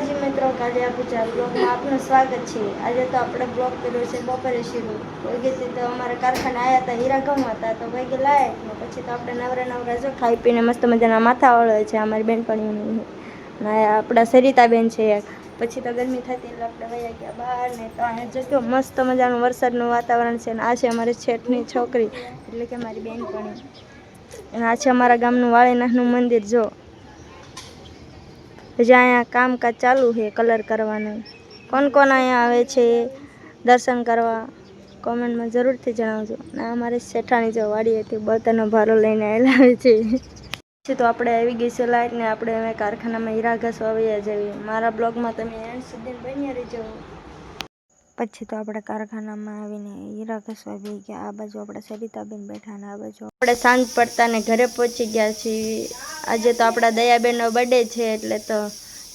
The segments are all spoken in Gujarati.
જી મિત્રો, કાલે આપું બ્લોગમાં આપનું સ્વાગત છે। આજે તો આપણે બ્લોગ કર્યો છે બપોરે શરૂ વગેથી તો અમારા કારખાને આવ્યા હતા, હીરા ગમ હતા તો વગે લાયક ને પછી તો આપણે નવરા જો ખાઈ પીને મસ્ત મજાના માથા વળે છે અમારી બેનપણીઓની ને આપણા સરિતાબેન છે। પછી તો ગરમી થતી એટલે આપણે વયા ગયા બહાર ને તો અહીંયા જો મસ્ત મજાનું વરસાદનું વાતાવરણ છે ને આ છે અમારી શેઠની છોકરી એટલે કે મારી બેનપણી અને આ છે અમારા ગામનું વાળીનાથનું મંદિર। જો હજી અહીંયા કામકાજ ચાલુ છે કલર કરવાનું। કોણ કોણ અહીંયા આવે છે દર્શન કરવા કોમેન્ટમાં જરૂરથી જણાવજો। ને અમારી શેઠાણી જો વાડીએથી બળતણનો ભારો લઈને આવેલા છે। પછી તો આપણે આવી ગઈ છે લાઈટ ને આપણે હવે કારખાનામાં હીરા ઘસવા આવ્યા જઈએ। મારા બ્લોગમાં તમે એન્ડ સુધી બન્યા રહેજો। પછી તો આપણે કારખાનામાં આવીને હીરા ઘસવા બેસી ગયા। આ બાજુ આપણે સરિતાબેન બેઠા ને આ બાજુ આપણે સાંજ પડતા ને ઘરે પહોંચી ગયા છીએ। આજે તો આપણા દયાબેનનો બર્થડે છે એટલે તો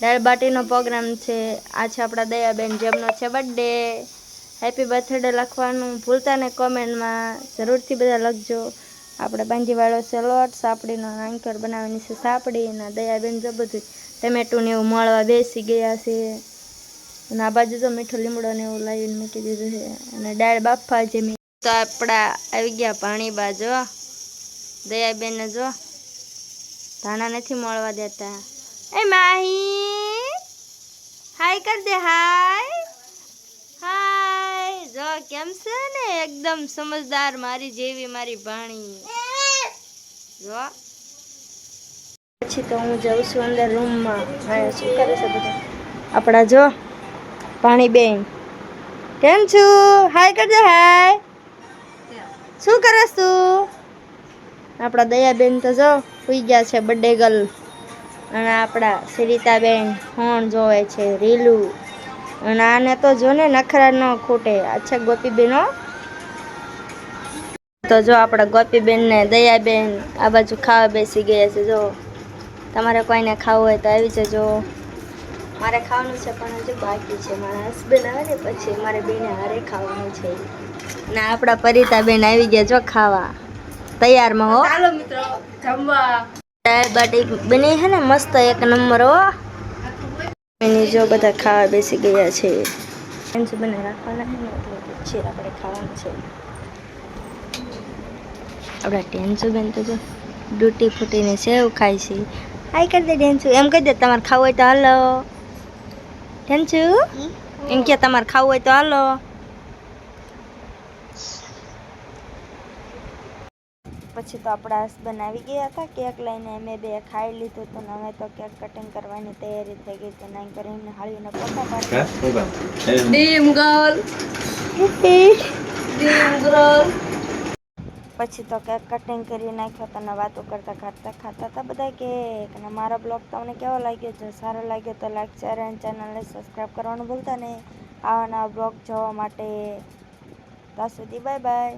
દાળ બાટીનો પ્રોગ્રામ છે। આ છે આપણા દયાબેન જેમનો છે બર્થડે। હેપી બર્થડે લખવાનું ભૂલતા ને કોમેન્ટમાં જરૂરથી બધા લખજો। આપણે બાંજીવાળો છે લોટ, સાપડીનો આંકર બનાવવાની છે સાપડી અને દયાબેન જો બધું ટમેટું ને એવું મળવા બેસી ગયા છે અને આ બાજુ તો મીઠો લીમડો ને એવું લાવીને મૂકી દીધું છે અને દાળ બાફવા જે તો આપણા આવી ગયા પાણી બાજુ દયાબેન ને જો ધાણા નથી મળવા દેતા। એ માહી હાય કર દે, હાય હાય જો કેમ છે ને એકદમ સમજદાર મારી જેવી મારી ભાણી જો। પછી તો હું જાઉં છું અંદર રૂમમાં। હા શું કરે છે બધા આપણા જો ભાણીબેન કેમ છું હાય કર દે, હાય શું કરસ તું? આપણા દયાબેન તો જો સુઈ ગયા છે બર્થડે ગર્લ અને આપણા સરિતાબેન ફોન જોવે છે રીલું અને આને તો જો ને નખરા ન ખૂટે। અચ્છા ગોપીબેન તો જો આપણા ગોપીબેન ને દયાબેન આ બાજુ ખાવા બેસી ગયા છે। જો તમારે કોઈને ખાવું હોય તો આવી જજો। મારે ખાવાનું છે પણ હજુ બાકી છે, મારા હસબન્ડ આવે ને પછી મારે બેને હારે ખાવાનું છે ને આપણા પરિતાબેન આવી ગયા જો ખાવા તૈયારમાં હો। ચાલો મિત્રો જમવા દાળ બાટી બની છે ને મસ્ત એક નંબર હો। એની જો બધા ખાવા બેસી ગયા છે ટેન્શન બને રાખવાના છે ને એટલે પછી આપણે ખાવાનું છે। આપણા ટેન્સુબેન તો જો ડૂટી ફૂટીને સેવ ખાય છે। હાય કરી દે ટેન્સુ, એમ કહી દે તમારે ખાવું હોય તો હાલો ટેન્સુ, એમ કે તમારે ખાવું હોય તો હાલો। પછી તો આપણા હસબન્ડ આવી ગયા હતા કેક લઈને, અમે બે ખાઈ લીધું તો હવે તો કેક કટિંગ કરવાની તૈયારી થઈ ગઈ તો નાઈ કરીને હાળીને પોતા પાડી ડીમ ગર્લ ડીમ ગર્લ। પછી તો કેક કટિંગ કરી નાખ્યો તો વાતો કરતા ખાતા ખાતા હતા બધા કેક। અને મારો બ્લોગ તમને કેવો લાગ્યો? જો સારો લાગ્યો તો લાઈક શેર અને ચેનલને સબસ્ક્રાઈબ કરવાનું ભૂલતા નહીં આવા નવા બ્લોગ જોવા માટે। ત્યાં સુધી બાય બાય।